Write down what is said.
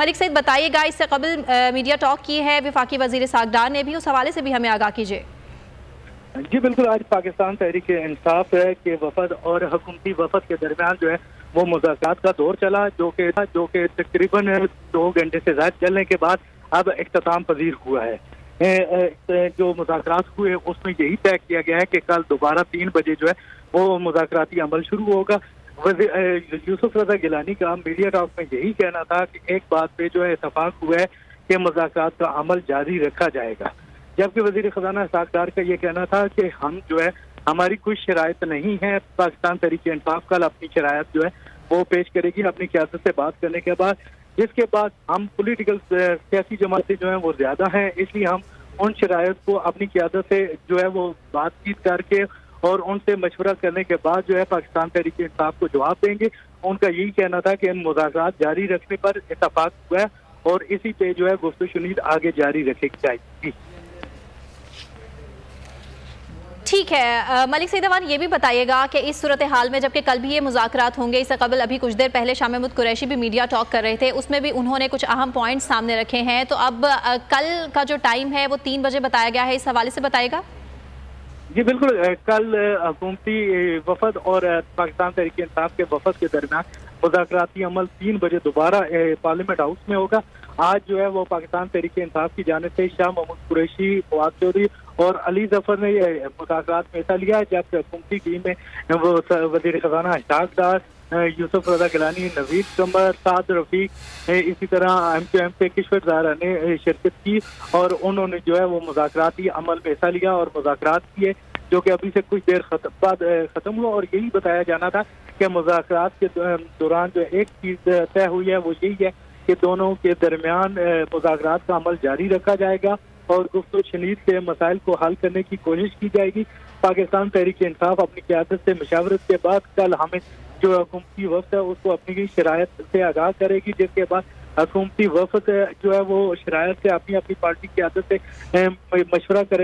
मलिक सईद बताइएगा, इससे कबल मीडिया टॉक की है वफाकी वजीर सागदार ने भी, उस हवाले से भी हमें आगाह कीजिए। जी बिल्कुल, आज पाकिस्तान तहरीक इंसाफ है कि वफद और हुकूमती वफद के दरमियान जो है वो मुज़ाकरात का दौर चला, जो कि तकरीबन 2 घंटे से ज्यादा चलने के बाद अब इख्तिताम पजीर हुआ है। जो मुज़ाकरात हुए उसमें यही तय किया गया है कि कल दोबारा 3 बजे जो है वो मुज़ाकराती अमल शुरू होगा। यूसुफ रजा गिलानी का मीडिया टॉक में यही कहना था कि एक बात पे जो है इत्तफाक हुआ है कि मुज़ाकरात का अमल जारी रखा जाएगा, जबकि वजीर खजाना सागदार का ये कहना था कि हम जो है हमारी कोई शराइत नहीं है। पाकिस्तान तहरीक इंसाफ कल अपनी शराइत जो है वो पेश करेगी अपनी क़यादत से बात करने के बाद, जिसके बाद हम पॉलिटिकल सियासी जमातें जो है वो ज्यादा हैं, इसलिए हम उन शराइत को अपनी क़यादत से जो है वो बातचीत करके और उनसे मशवरा करने के बाद जो है पाकिस्तान तहरीक इंसाफ को जवाब देंगे। उनका यही कहना था कि मुज़ाकरात जारी रखने पर इत्तफाक हुआ है और इसी पे जो है गुफ्तगू शुनीद आगे जारी रखी जाएगी। ठीक है मलिक सईद अवान, ये भी बताइएगा कि इस सूरत हाल में, जबकि कल भी ये मुज़ाकरात होंगे, इससे कबल अभी कुछ देर पहले शाह महमूद कुरैशी भी मीडिया टॉक कर रहे थे, उसमें भी उन्होंने कुछ अहम पॉइंट्स सामने रखे हैं, तो अब कल का जो टाइम है वो 3 बजे बताया गया है, इस हवाले से बताइएगा। जी बिल्कुल, कल हुकूमती वफद और पाकिस्तान तहरीक इंसाफ के वफद के दरमियान मुज़ाकराती अमल 3 बजे दोबारा पार्लियामेंट हाउस में होगा। आज जो है वो पाकिस्तान तहरीक इंसाफ की जानिब से शाह महमूद कुरैशी, फवाद चौधरी और अली जफर ने मुज़ाकरात में हिस्सा लिया, जबकि हुकूमती टीम में वो वज़ीर खजाना सागदार, यूसुफ रजा गिलानी, नवीद कमर, साद रफीक, इसी तरह MQM से किश्वर ज़ाहरा ने शिरकत की और उन्होंने जो है वो मुज़ाकराती अमल में हिस्सा लिया और मुज़ाकरात किए, जो कि अभी से कुछ देर बाद ख़त्म हुआ। और यही बताया जाना था कि मुज़ाकरात के दौरान जो एक चीज़ तय हुई है वो यही है कि दोनों के दरमियान मुज़ाकरात का अमल जारी रखा जाएगा और गुफ्तगू शनीद के मसाइल को हल करने की कोशिश की जाएगी। पाकिस्तान तहरीक इंसाफ अपनी क़यादत से मशावरत के बाद कल हमें जो हुकूमती वफ़द है उसको अपनी शराइत से आगाह करेगी, जिसके बाद हुकूमती वफ़द जो है वो शराइत से अपनी पार्टी की क़यादत से मशवरा करे।